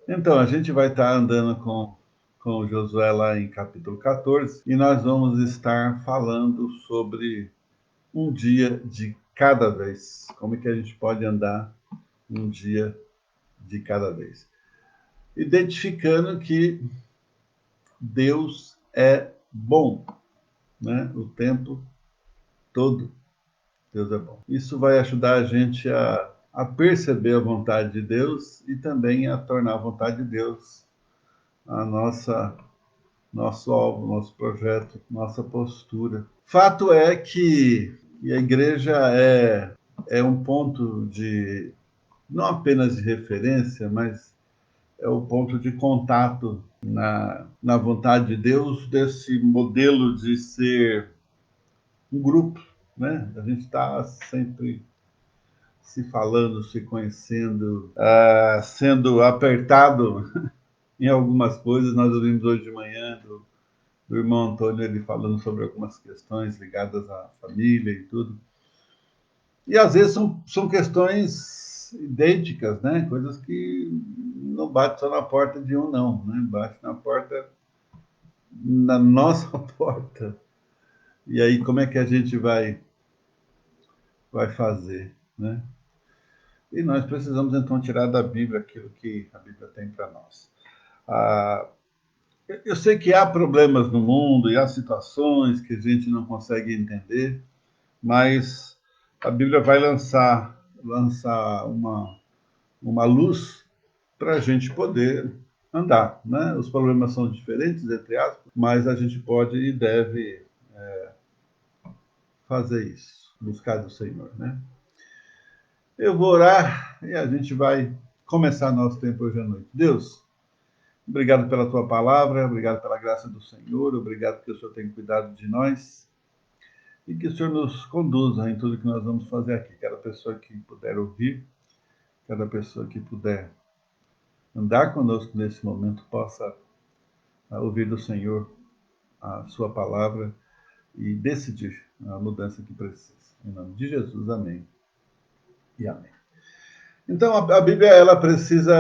Então, a gente vai estar andando com o Josué lá em capítulo 14 e nós vamos estar falando sobre um dia de cada vez. Como é que a gente pode andar um dia de cada vez? Identificando que Deus é bom, né? O tempo todo Deus é bom. Isso vai ajudar a gente a perceber a vontade de Deus e também a tornar a vontade de Deus a nosso alvo, nosso projeto, nossa postura. Fato é que a igreja é um ponto de, não apenas de referência, mas é o ponto de contato na vontade de Deus, desse modelo de ser um grupo, né? A gente está sempre se falando, se conhecendo, sendo apertado em algumas coisas. Nós ouvimos hoje de manhã do irmão Antônio, ele falando sobre algumas questões ligadas à família e tudo. E às vezes são questões idênticas, né? Coisas que não bate só na porta de um, não, né? Bate na porta, na nossa porta. E aí, como é que a gente vai fazer, né? E nós precisamos, então, tirar da Bíblia aquilo que a Bíblia tem para nós. Ah, eu sei que há problemas no mundo e há situações que a gente não consegue entender, mas a Bíblia vai lançar uma luz para a gente poder andar, né? Os problemas são diferentes, entre aspas, mas a gente pode e deve fazer isso, buscar do Senhor, né? Eu vou orar e a gente vai começar nosso tempo hoje à noite. Deus, obrigado pela tua palavra, obrigado pela graça do Senhor, obrigado que o Senhor tem cuidado de nós e que o Senhor nos conduza em tudo que nós vamos fazer aqui. Cada pessoa que puder ouvir, cada pessoa que puder andar conosco nesse momento possa ouvir do Senhor a sua palavra e decidir a mudança que precisa. Em nome de Jesus, amém e amém. Então, a Bíblia ela precisa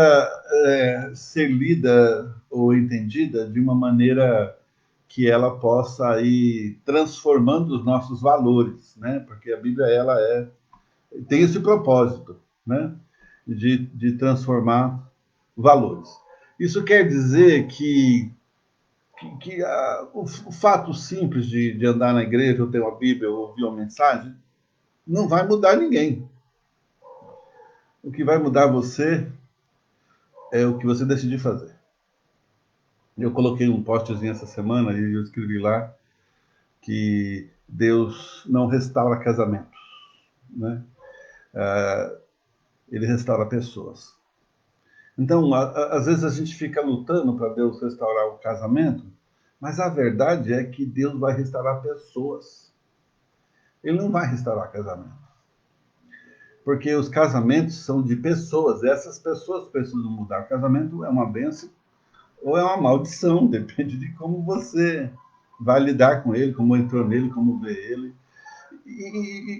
ser lida ou entendida de uma maneira que ela possa ir transformando os nossos valores, né? Porque a Bíblia ela tem esse propósito, né? De transformar valores. Isso quer dizer que o fato simples de andar na igreja, ou ter uma Bíblia, ou ouvir uma mensagem, não vai mudar ninguém. O que vai mudar você é o que você decidir fazer. Eu coloquei um postzinho essa semana e eu escrevi lá que Deus não restaura casamentos, né? Ele restaura pessoas. Então, às vezes a gente fica lutando para Deus restaurar o casamento, mas a verdade é que Deus vai restaurar pessoas. Ele não vai restaurar casamento. Porque os casamentos são de pessoas. Essas pessoas precisam mudar. O casamento é uma bênção ou é uma maldição. Depende de como você vai lidar com ele, como entrou nele, como vê ele.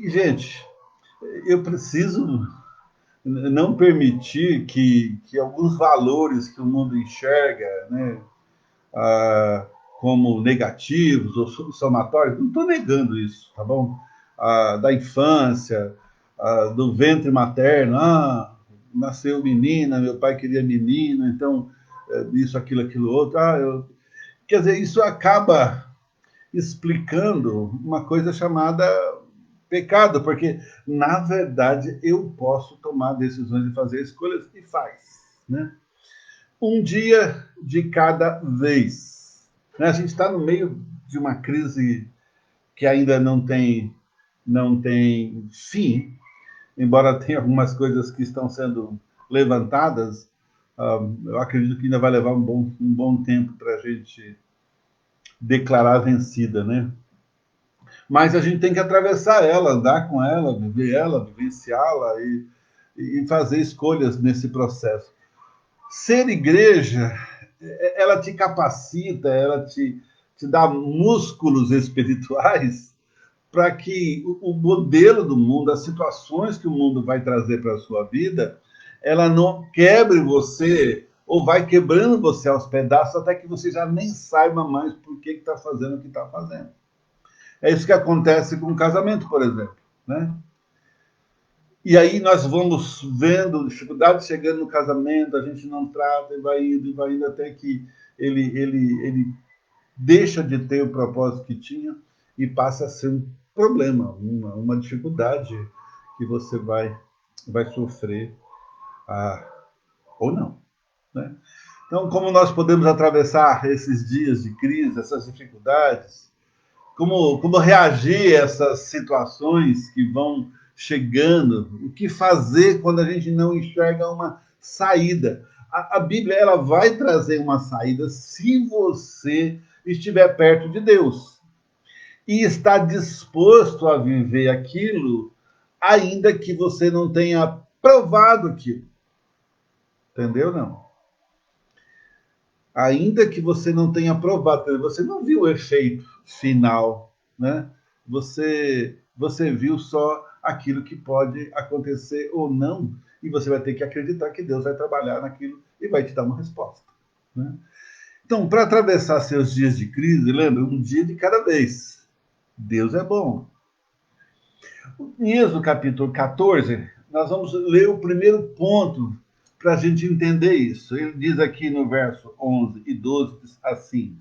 Gente, eu preciso não permitir que alguns valores que o mundo enxerga, né, ah, como negativos ou somatórios, não estou negando isso, tá bom? Da infância, do ventre materno, nasceu menina, meu pai queria menino, então isso, aquilo, outro. Quer dizer, isso acaba explicando uma coisa chamada pecado, porque na verdade eu posso tomar decisões e fazer escolhas e faz, né? Um dia de cada vez. Né? A gente está no meio de uma crise que ainda não tem fim, embora tenha algumas coisas que estão sendo levantadas. Eu acredito que ainda vai levar um bom tempo para a gente declarar vencida, né? Mas a gente tem que atravessar ela, andar com ela, vivenciá-la e fazer escolhas nesse processo. Ser igreja, ela te capacita, ela te dá músculos espirituais para que o modelo do mundo, as situações que o mundo vai trazer para a sua vida, ela não quebre você ou vai quebrando você aos pedaços até que você já nem saiba mais por que está fazendo o que está fazendo. É isso que acontece com o casamento, por exemplo, né? E aí nós vamos vendo dificuldades chegando no casamento, a gente não trata e vai indo até que ele deixa de ter o propósito que tinha e passa a ser um problema, uma dificuldade que você vai sofrer, ou não, né? Então, como nós podemos atravessar esses dias de crise, essas dificuldades, como reagir a essas situações que vão chegando, o que fazer quando a gente não enxerga uma saída. A Bíblia ela vai trazer uma saída se você estiver perto de Deus e está disposto a viver aquilo, ainda que você não tenha provado aquilo. Entendeu? Não. Ainda que você não tenha provado, você não viu o efeito final, né? Você viu só aquilo que pode acontecer ou não, e você vai ter que acreditar que Deus vai trabalhar naquilo e vai te dar uma resposta, né? Então, para atravessar seus dias de crise, lembra, um dia de cada vez. Deus é bom. Em Êxodo capítulo 14, nós vamos ler o primeiro ponto para a gente entender isso. Ele diz aqui no verso 11 e 12 assim: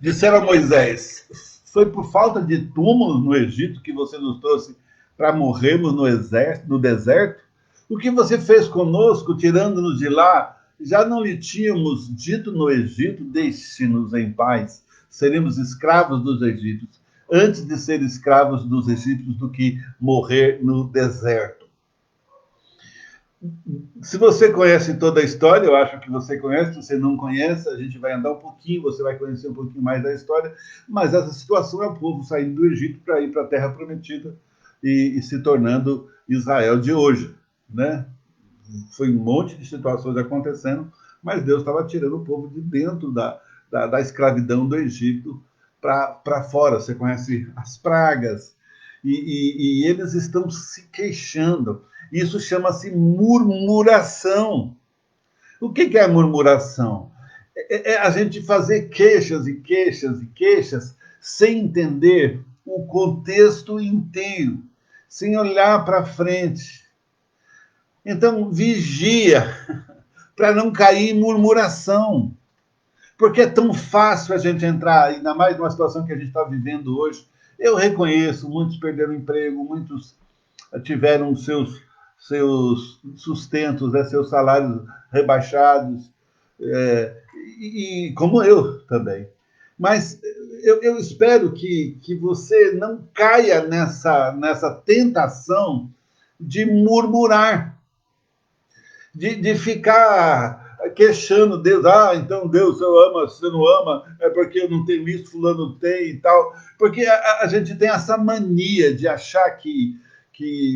disseram a Moisés, foi por falta de túmulos no Egito que você nos trouxe para morrermos no deserto? O que você fez conosco, tirando-nos de lá? Já não lhe tínhamos dito no Egito, deixe-nos em paz, seremos escravos dos egípcios, antes de ser escravos dos egípcios do que morrer no deserto. Se você conhece toda a história, eu acho que você conhece. Se você não conhece, a gente vai andar um pouquinho, você vai conhecer um pouquinho mais da história. Mas essa situação é o povo saindo do Egito para ir para a Terra Prometida e se tornando Israel de hoje, né? Foi um monte de situações acontecendo, mas Deus estava tirando o povo de dentro da escravidão do Egito para fora. Você conhece as pragas, e eles estão se queixando. Isso chama-se murmuração. O que é murmuração? É a gente fazer queixas e queixas e queixas sem entender o contexto inteiro, sem olhar para frente. Então, vigia para não cair em murmuração. Porque é tão fácil a gente entrar, ainda mais numa situação que a gente está vivendo hoje. Eu reconheço, muitos perderam emprego, muitos tiveram seus sustentos, né, seus salários rebaixados, e como eu também. Mas eu espero que você não caia nessa tentação de murmurar, de ficar queixando Deus. Então Deus, eu amo, você não ama, é porque eu não tenho isso, fulano tem e tal. Porque a gente tem essa mania de achar que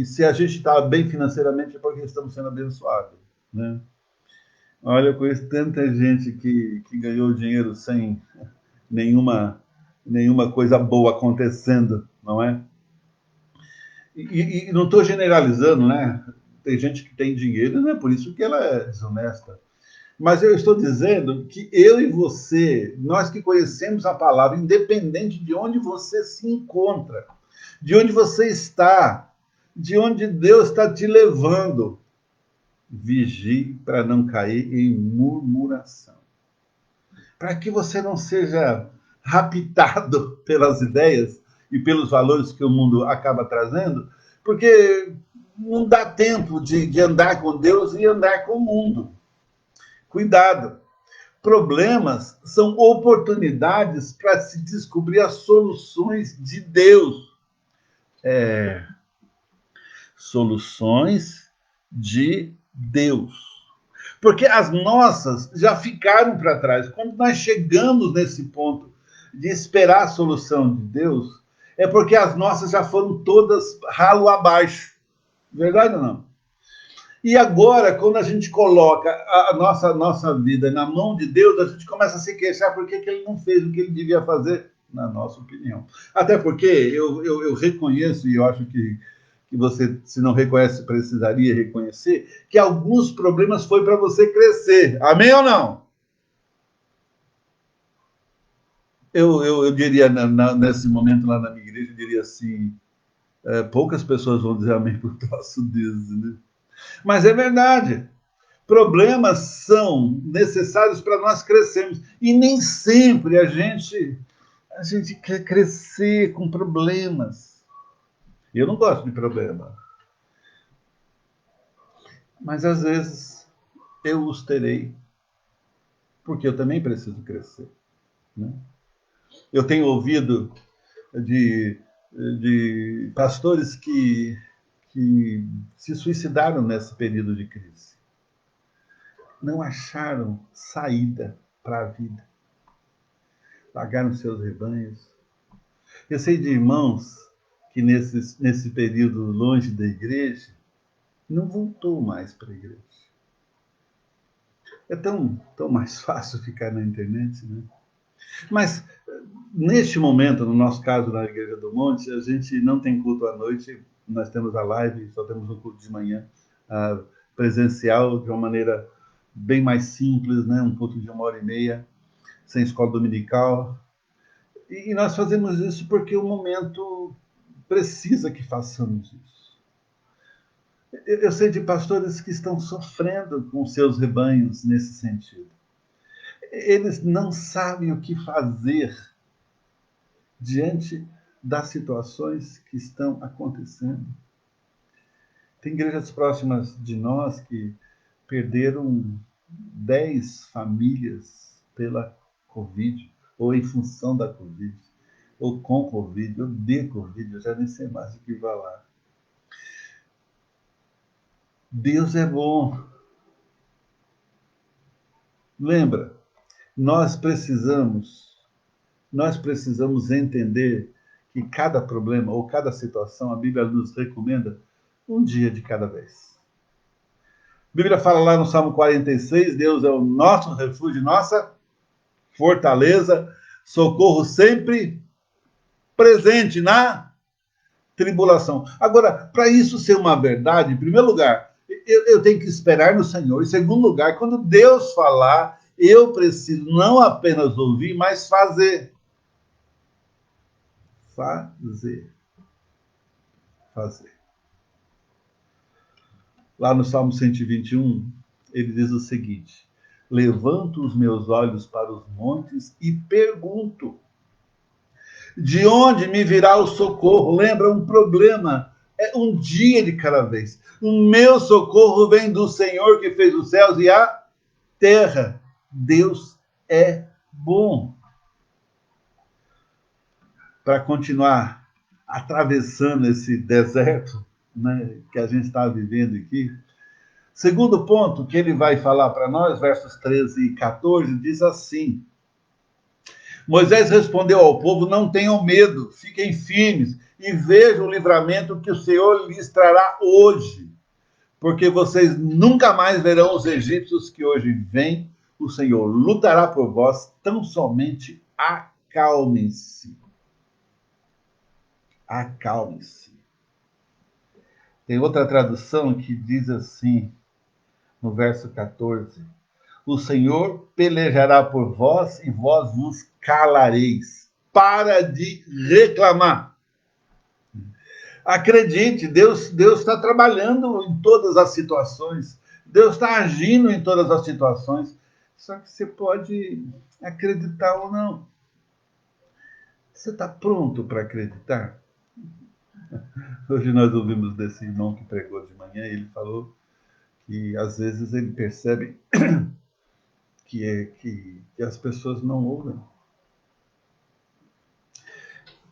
se a gente está bem financeiramente é porque estamos sendo abençoados, né? Olha, eu conheço tanta gente que ganhou dinheiro sem nenhuma coisa boa acontecendo, não é? E não estou generalizando, né? Tem gente que tem dinheiro, não é por isso que ela é desonesta. Mas eu estou dizendo que eu e você, nós que conhecemos a palavra, independente de onde você se encontra, de onde você está, de onde Deus está te levando, vigie para não cair em murmuração. Para que você não seja raptado pelas ideias e pelos valores que o mundo acaba trazendo, porque não dá tempo de andar com Deus e andar com o mundo. Cuidado. Problemas são oportunidades para se descobrir as soluções de Deus. Soluções de Deus. Porque as nossas já ficaram para trás. Quando nós chegamos nesse ponto de esperar a solução de Deus, é porque as nossas já foram todas ralo abaixo. Verdade ou não? E agora, quando a gente coloca a nossa vida na mão de Deus, a gente começa a se queixar por que ele não fez o que ele devia fazer, na nossa opinião. Até porque eu reconheço, e eu acho que que você, se não reconhece, precisaria reconhecer, que alguns problemas foi para você crescer. Amém ou não? Eu diria, nesse momento lá na minha igreja, eu diria assim, poucas pessoas vão dizer amém por troço desse, né? Mas é verdade. Problemas são necessários para nós crescermos. E nem sempre a gente quer crescer com problemas. Eu não gosto de problema. Mas às vezes eu os terei, porque eu também preciso crescer, né? Eu tenho ouvido de, de pastores que se suicidaram nesse período de crise. Não acharam saída para a vida. Largaram seus rebanhos. Eu sei de irmãos que nesse período longe da igreja, não voltou mais para a igreja. É tão mais fácil ficar na internet, né? Mas, neste momento, no nosso caso, na Igreja do Monte, a gente não tem culto à noite, nós temos a live, só temos um culto de manhã presencial, de uma maneira bem mais simples, né? Um culto de 1h30, sem escola dominical. E nós fazemos isso porque o momento precisa que façamos isso. Eu sei de pastores que estão sofrendo com seus rebanhos nesse sentido. Eles não sabem o que fazer diante das situações que estão acontecendo. Tem igrejas próximas de nós que perderam 10 famílias pela Covid, ou em função da Covid, ou com Covid, ou de Covid, eu já nem sei mais o que falar. Deus é bom. Lembra, nós precisamos entender que cada problema ou cada situação, a Bíblia nos recomenda um dia de cada vez. A Bíblia fala lá no Salmo 46, Deus é o nosso refúgio, nossa fortaleza, socorro sempre presente na tribulação. Agora, para isso ser uma verdade, em primeiro lugar, eu tenho que esperar no Senhor. Em segundo lugar, quando Deus falar, eu preciso não apenas ouvir, mas fazer. Fazer. Lá no Salmo 121, ele diz o seguinte: levanto os meus olhos para os montes e pergunto: de onde me virá o socorro? Lembra, um problema é um dia de cada vez. O meu socorro vem do Senhor que fez os céus e a terra. Deus é bom. Para continuar atravessando esse deserto, né, que a gente está vivendo aqui, segundo ponto que ele vai falar para nós, versos 13 e 14, diz assim: Moisés respondeu ao povo: não tenham medo, fiquem firmes e vejam o livramento que o Senhor lhes trará hoje, porque vocês nunca mais verão os egípcios que hoje vêm. O Senhor lutará por vós, tão somente acalmem-se. Acalme-se. Tem outra tradução que diz assim, no verso 14: o Senhor pelejará por vós e vós vos calareis. Para de reclamar. Acredite, Deus está trabalhando em todas as situações. Deus está agindo em todas as situações. Só que você pode acreditar ou não. Você está pronto para acreditar? Hoje nós ouvimos desse irmão que pregou de manhã, e ele falou que às vezes ele percebe que as pessoas não ouvem.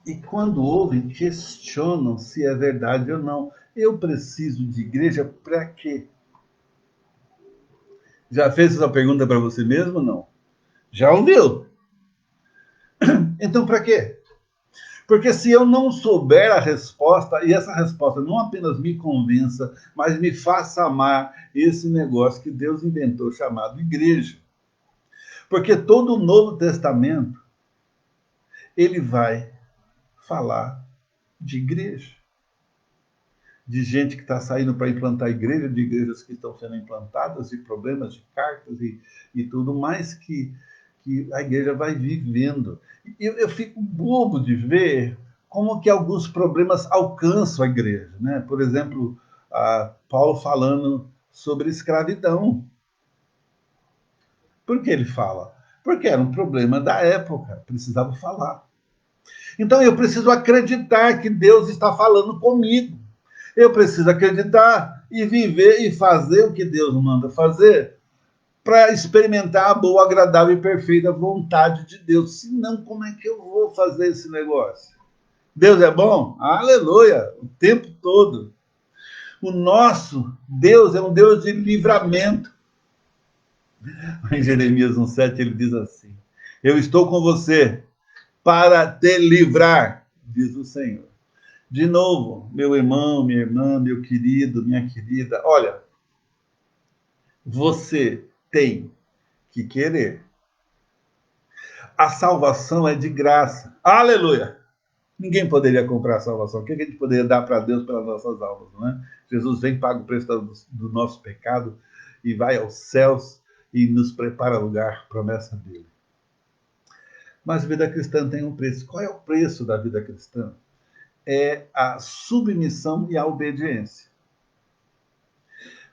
E quando ouvem, questionam se é verdade ou não. Eu preciso de igreja para quê? Já fez essa pergunta para você mesmo ou não? Já ouviu? Então, para quê? Porque se eu não souber a resposta, e essa resposta não apenas me convença, mas me faça amar esse negócio que Deus inventou chamado igreja. Porque todo o Novo Testamento, ele vai falar de igreja. de gente que está saindo para implantar igreja, de igrejas que estão sendo implantadas, de problemas de cartas e tudo mais que a igreja vai vivendo. Eu fico bobo de ver como que alguns problemas alcançam a igreja, né? Por exemplo, Paulo falando sobre escravidão. Por que ele fala? Porque era um problema da época, precisava falar. Então eu preciso acreditar que Deus está falando comigo. Eu preciso acreditar e viver e fazer o que Deus manda fazer para experimentar a boa, agradável e perfeita vontade de Deus. Senão, como é que eu vou fazer esse negócio? Deus é bom? Aleluia! O tempo todo. O nosso Deus é um Deus de livramento. Em Jeremias 1,7 ele diz assim: eu estou com você para te livrar, diz o Senhor. De novo, meu irmão, minha irmã, meu querido, minha querida, olha, você tem que querer. A salvação é de graça. Aleluia! Ninguém poderia comprar a salvação. O que a gente poderia dar para Deus pelas nossas almas, não é? Jesus vem, paga o preço do nosso pecado e vai aos céus e nos prepara lugar, promessa dele. Mas a vida cristã tem um preço. Qual é o preço da vida cristã? É a submissão e a obediência.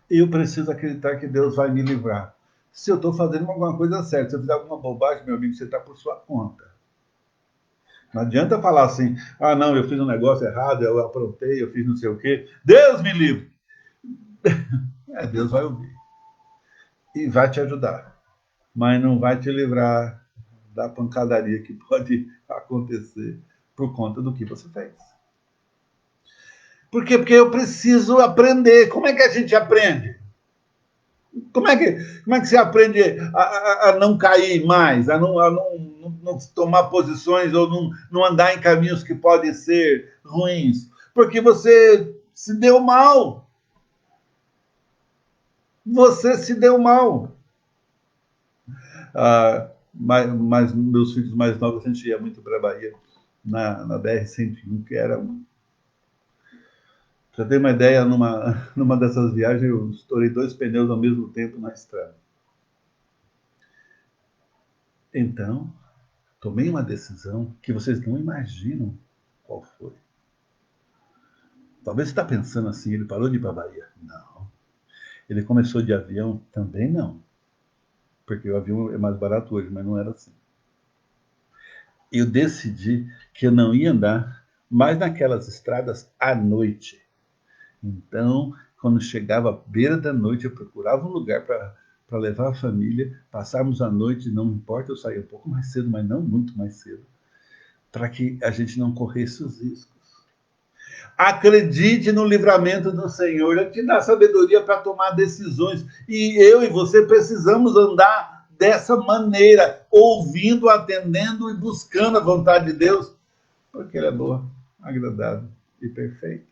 Eu preciso acreditar que Deus vai me livrar. Se eu estou fazendo alguma coisa certa, se eu fizer alguma bobagem, meu amigo, você está por sua conta. Não adianta falar assim, não, eu fiz um negócio errado, eu aprontei, eu fiz não sei o quê. Deus me livre! Deus vai ouvir. E vai te ajudar. Mas não vai te livrar da pancadaria que pode acontecer por conta do que você fez. Por quê? Porque eu preciso aprender. Como é que a gente aprende? Como é que você aprende a não cair mais, a não tomar posições ou não andar em caminhos que podem ser ruins? Porque você se deu mal. Você se deu mal. Mas meus filhos mais novos, a gente ia muito para a Bahia, na BR-101, que era Pra ter uma ideia, numa dessas viagens, eu estourei 2 pneus ao mesmo tempo na estrada. Então, tomei uma decisão que vocês não imaginam qual foi. Talvez você está pensando assim, ele parou de ir para a Bahia. Não. Ele começou de avião? Também não. Porque o avião é mais barato hoje, mas não era assim. Eu decidi que eu não ia andar mais naquelas estradas à noite. Então, quando chegava à beira da noite, eu procurava um lugar para levar a família, passarmos a noite, não importa, eu saía um pouco mais cedo, mas não muito mais cedo, para que a gente não corresse os riscos. Acredite no livramento do Senhor, Ele te dá sabedoria para tomar decisões, e eu e você precisamos andar dessa maneira, ouvindo, atendendo e buscando a vontade de Deus, porque Ele é boa, agradável e perfeita.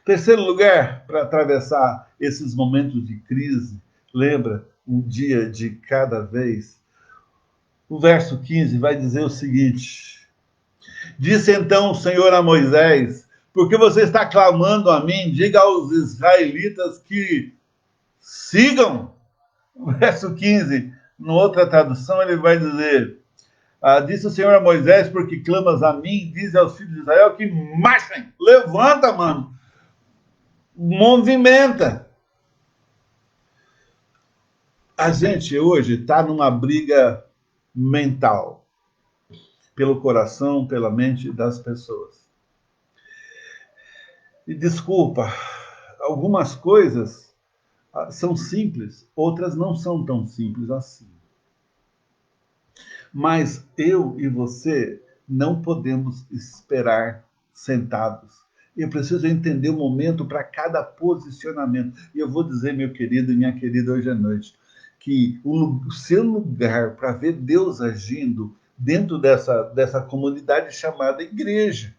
Terceiro lugar, para atravessar esses momentos de crise, lembra, um dia de cada vez. O verso 15 vai dizer o seguinte: disse então o Senhor a Moisés, porque você está clamando a mim, diga aos israelitas que sigam. O verso 15, em outra tradução, ele vai dizer, disse o Senhor a Moisés, porque clamas a mim, diz aos filhos de Israel que marchem, levanta, mano, movimenta. A gente hoje está numa briga mental, pelo coração, pela mente das pessoas. E desculpa, algumas coisas são simples, outras não são tão simples assim. Mas eu e você não podemos esperar sentados. Eu preciso entender o momento para cada posicionamento. E eu vou dizer, meu querido e minha querida, hoje à noite, que o seu lugar para ver Deus agindo dentro dessa comunidade chamada igreja.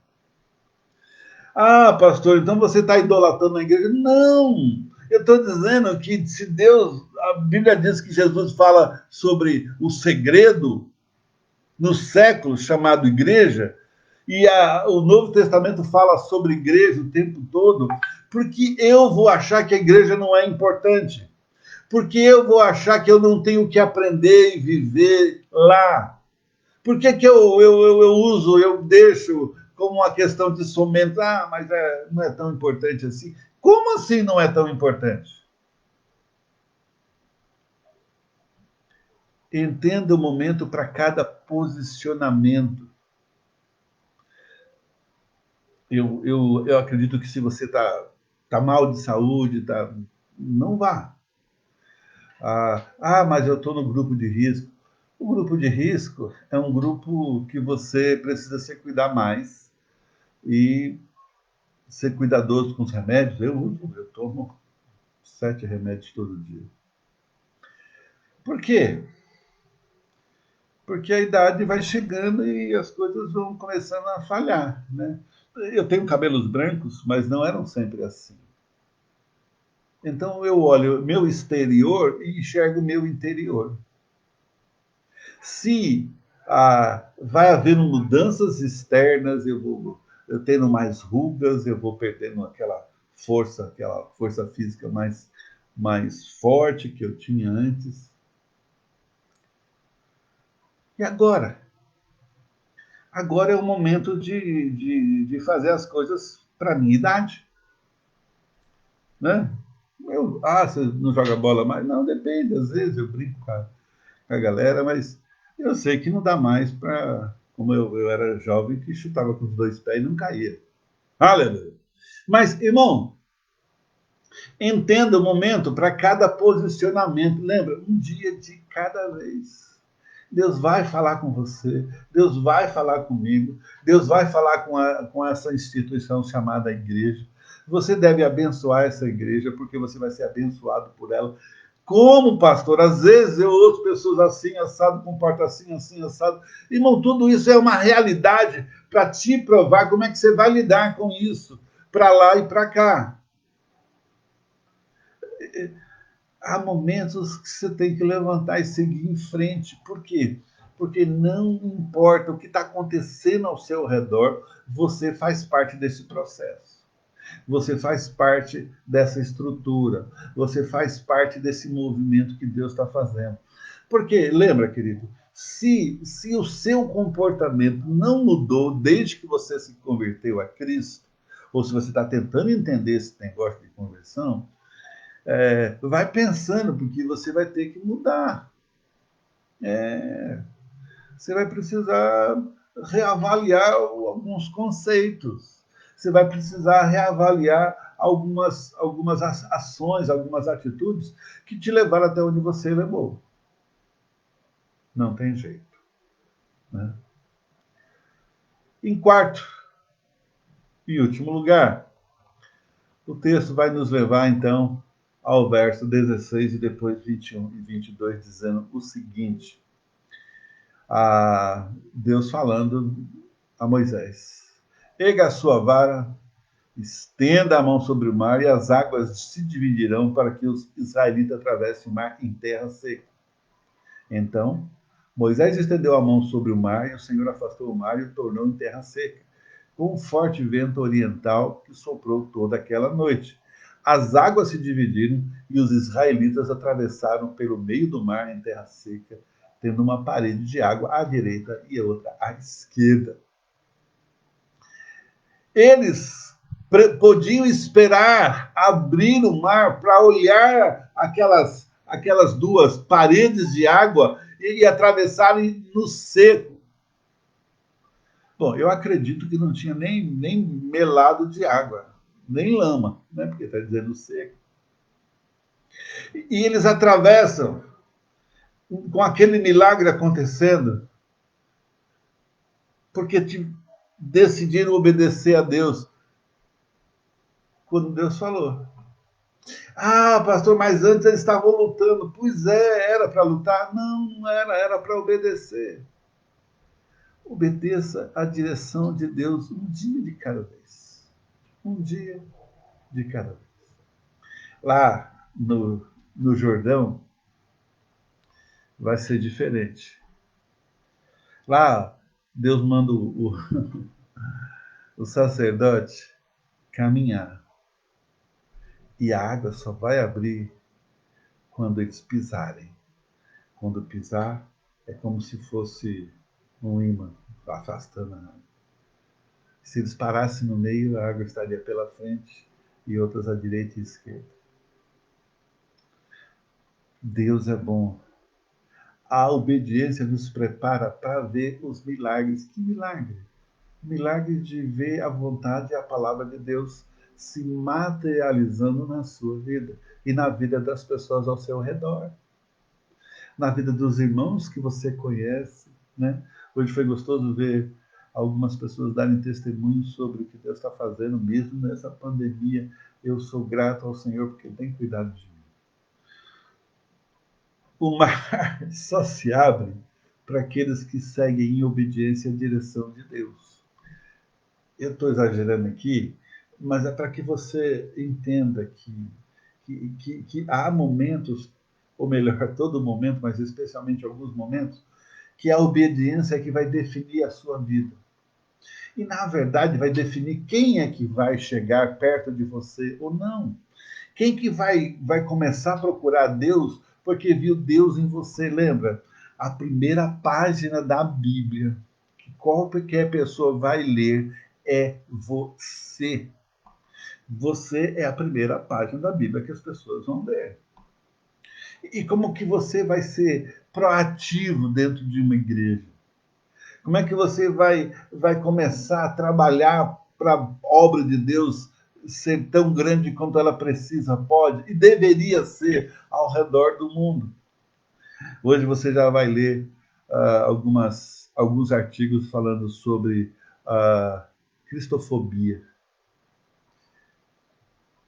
Pastor, então você está idolatrando a igreja? Não! Eu estou dizendo que se Deus... A Bíblia diz que Jesus fala sobre o segredo no século chamado igreja, e o Novo Testamento fala sobre igreja o tempo todo, porque eu vou achar que a igreja não é importante, porque eu vou achar que eu não tenho que aprender e viver lá. Por que, que eu uso, eu deixo como uma questão de somente, mas não é tão importante assim? Como assim não é tão importante? Entenda o momento para cada posicionamento. Eu acredito que se você tá mal de saúde, não vá. Mas eu estou no grupo de risco. O grupo de risco é um grupo que você precisa se cuidar mais e ser cuidadoso com os remédios. Eu tomo 7 remédios todo dia. Por quê? Porque a idade vai chegando e as coisas vão começando a falhar, né? Eu tenho cabelos brancos, mas não eram sempre assim. Então eu olho meu exterior e enxergo meu interior. Se vai havendo mudanças externas, eu tendo mais rugas, eu vou perdendo aquela força física mais forte que eu tinha antes. E agora? Agora é o momento de fazer as coisas para a minha idade. Né? Você não joga bola mais? Não, depende, às vezes eu brinco com a galera, mas eu sei que não dá mais para. Como eu era jovem que chutava com os 2 pés e não caía. Aleluia! Mas, irmão, entenda o momento para cada posicionamento. Lembra, um dia de cada vez. Deus vai falar com você, Deus vai falar comigo, Deus vai falar com essa instituição chamada igreja. Você deve abençoar essa igreja, porque você vai ser abençoado por ela. Como pastor, às vezes eu ouço pessoas assim, assado, comporta assim, assim, assado. Irmão, tudo isso é uma realidade para te provar como é que você vai lidar com isso, para lá e para cá. Há momentos que você tem que levantar e seguir em frente. Por quê? Porque não importa o que está acontecendo ao seu redor, você faz parte desse processo. Você faz parte dessa estrutura. Você faz parte desse movimento que Deus está fazendo. Porque, lembra, querido, se o seu comportamento não mudou desde que você se converteu a Cristo, ou se você está tentando entender esse negócio de conversão, vai pensando, porque você vai ter que mudar. Você vai precisar reavaliar alguns conceitos. Você vai precisar reavaliar algumas ações, algumas atitudes que te levaram até onde você levou. Não tem jeito. Né? Em quarto e último lugar, o texto vai nos levar, então, ao verso 16 e depois 21 e 22, dizendo o seguinte: a Deus falando a Moisés: erga a sua vara, estenda a mão sobre o mar, e as águas se dividirão para que os israelitas atravessem o mar em terra seca. Então Moisés estendeu a mão sobre o mar, e o Senhor afastou o mar e o tornou em terra seca, com um forte vento oriental que soprou toda aquela noite. As águas se dividiram e os israelitas atravessaram pelo meio do mar em terra seca, tendo uma parede de água à direita e outra à esquerda. Eles podiam esperar abrir o mar para olhar aquelas 2 paredes de água e atravessarem no seco. Bom, eu acredito que não tinha nem melado de água, nem lama, né? Porque está dizendo seco. E eles atravessam com aquele milagre acontecendo, porque decidiram obedecer a Deus quando Deus falou. Pastor, mas antes eles estavam lutando. Pois era para lutar? Não, não era para obedecer. Obedeça a direção de Deus um dia de cada vez. Um dia de cada vez. Lá no Jordão vai ser diferente. Lá Deus manda o sacerdote caminhar. E a água só vai abrir quando eles pisarem. Quando pisar, é como se fosse um ímã afastando a água. Se eles parassem no meio, a água estaria pela frente e outras à direita e à esquerda. Deus é bom. A obediência nos prepara para ver os milagres. Que milagre? O milagre de ver a vontade e a palavra de Deus se materializando na sua vida e na vida das pessoas ao seu redor, na vida dos irmãos que você conhece, né? Hoje foi gostoso ver algumas pessoas darem testemunho sobre o que Deus está fazendo mesmo nessa pandemia. Eu sou grato ao Senhor porque Ele tem cuidado de mim. O mar só se abre para aqueles que seguem em obediência à direção de Deus. Eu estou exagerando aqui, mas é para que você entenda que há momentos, ou melhor, todo momento, mas especialmente alguns momentos, que a obediência é que vai definir a sua vida. E, na verdade, vai definir quem é que vai chegar perto de você ou não. Quem que vai começar a procurar Deus porque viu Deus em você. Lembra? A primeira página da Bíblia, que qualquer pessoa vai ler, é você. Você é a primeira página da Bíblia que as pessoas vão ler. E como que você vai ser proativo dentro de uma igreja? Como é que você vai começar a trabalhar para a obra de Deus ser tão grande quanto ela precisa, pode e deveria ser ao redor do mundo? Hoje você já vai ler alguns artigos falando sobre cristofobia.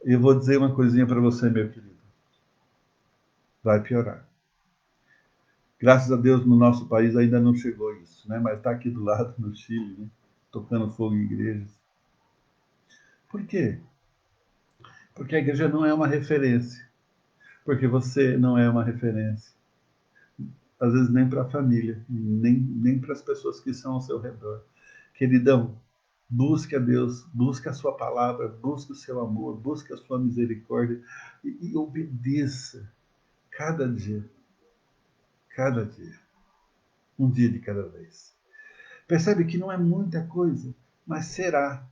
E eu vou dizer uma coisinha para você, meu querido. Vai piorar. Graças a Deus, no nosso país ainda não chegou isso, né? Mas está aqui do lado, no Chile, né? Tocando fogo em igrejas. Por quê? Porque a igreja não é uma referência. Porque você não é uma referência. Às vezes nem para a família, nem para as pessoas que são ao seu redor. Queridão, busque a Deus, busque a sua palavra, busque o seu amor, busque a sua misericórdia e obedeça cada dia. Cada dia. Um dia de cada vez. Percebe que não é muita coisa, mas será.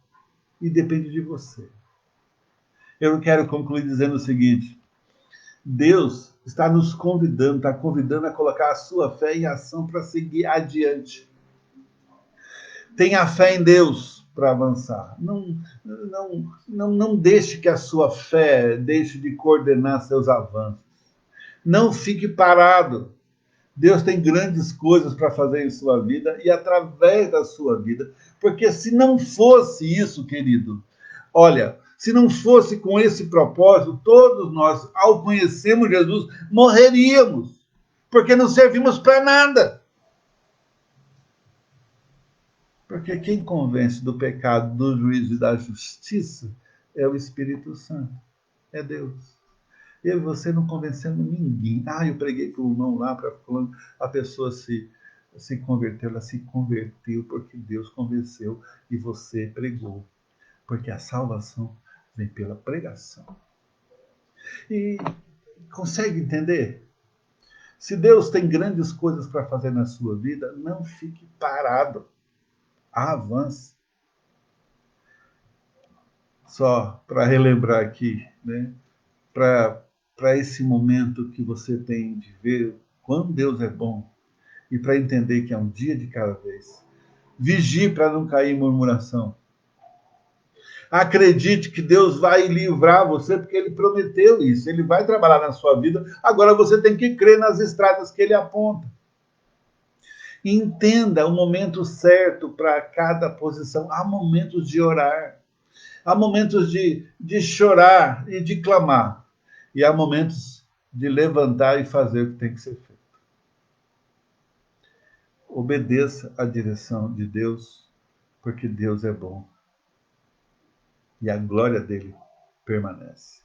E depende de você. Eu quero concluir dizendo o seguinte: Deus está nos convidando, está convidando a colocar a sua fé em ação para seguir adiante. Tenha fé em Deus para avançar. Não deixe que a sua fé deixe de coordenar seus avanços. Não fique parado. Deus tem grandes coisas para fazer em sua vida e através da sua vida. Porque se não fosse isso, querido, olha, se não fosse com esse propósito, todos nós, ao conhecermos Jesus, morreríamos. Porque não servimos para nada. Porque quem convence do pecado, do juízo e da justiça é o Espírito Santo, é Deus. Eu e você não convencemos ninguém. Eu preguei para o irmão lá, para a pessoa se converteu, ela se converteu porque Deus convenceu e você pregou. Porque a salvação vem pela pregação. E consegue entender? Se Deus tem grandes coisas para fazer na sua vida, não fique parado. Avance. Só para relembrar aqui, né? Para esse momento que você tem de ver quando Deus é bom e para entender que é um dia de cada vez. Vigie para não cair em murmuração. Acredite que Deus vai livrar você porque Ele prometeu isso. Ele vai trabalhar na sua vida. Agora você tem que crer nas estradas que Ele aponta. Entenda o momento certo para cada posição. Há momentos de orar. Há momentos de chorar e de clamar. E há momentos de levantar e fazer o que tem que ser feito. Obedeça à direção de Deus, porque Deus é bom. E a glória dele permanece.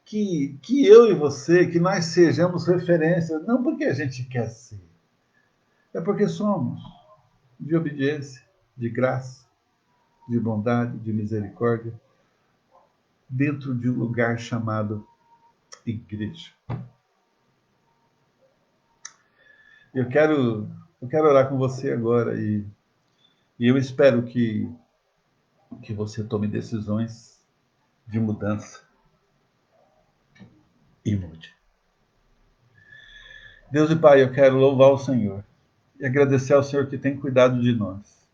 Que eu e você, que nós sejamos referência, não porque a gente quer ser, é porque somos de obediência, de graça, de bondade, de misericórdia. dentro de um lugar chamado igreja. Eu quero, eu quero orar com você agora e eu espero que você tome decisões de mudança e mude. Deus e Pai, eu quero louvar o Senhor e agradecer ao Senhor que tem cuidado de nós,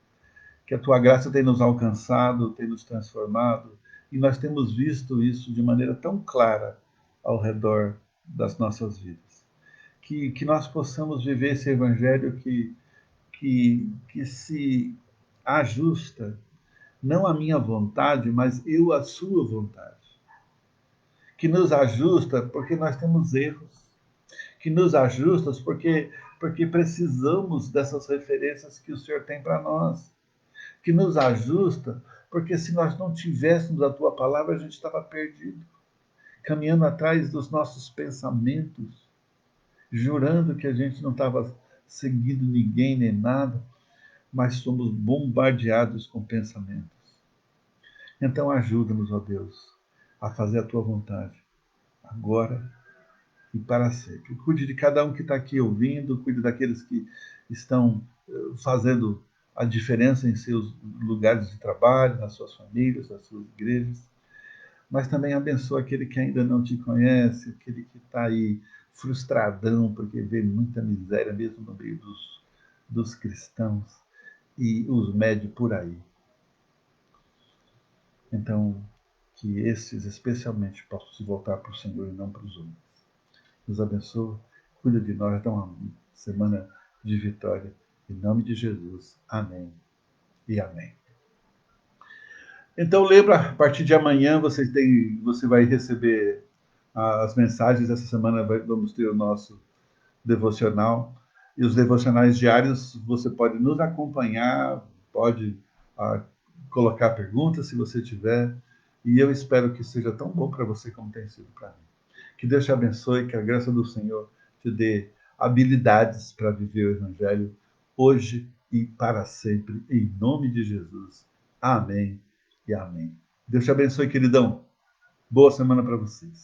que a tua graça tem nos alcançado, tem nos transformado, e nós temos visto isso de maneira tão clara ao redor das nossas vidas. Que nós possamos viver esse evangelho que se ajusta, não à minha vontade, mas eu à sua vontade. Que nos ajusta porque nós temos erros, que nos ajusta porque precisamos dessas referências que o Senhor tem para nós, que nos ajusta porque se nós não tivéssemos a tua palavra, a gente estava perdido, caminhando atrás dos nossos pensamentos, jurando que a gente não estava seguindo ninguém nem nada, mas somos bombardeados com pensamentos. Então ajuda-nos, ó Deus, a fazer a tua vontade, agora e para sempre. Cuide de cada um que está aqui ouvindo, cuide daqueles que estão fazendo a diferença em seus lugares de trabalho, nas suas famílias, nas suas igrejas, mas também abençoa aquele que ainda não te conhece, aquele que está aí frustradão porque vê muita miséria mesmo no meio dos cristãos e os mede por aí. Então, que esses especialmente possam se voltar para o Senhor e não para os homens. Nos abençoa, cuida de nós, dá uma semana de vitória. Em nome de Jesus. Amém e amém. Então lembra, a partir de amanhã você vai receber as mensagens. Essa semana vamos ter o nosso devocional. E os devocionais diários você pode nos acompanhar, pode ah, colocar perguntas se você tiver. E eu espero que seja tão bom para você como tem sido para mim. Que Deus te abençoe, que a graça do Senhor te dê habilidades para viver o Evangelho hoje e para sempre, em nome de Jesus. Amém e amém. Deus te abençoe, queridão. Boa semana para vocês.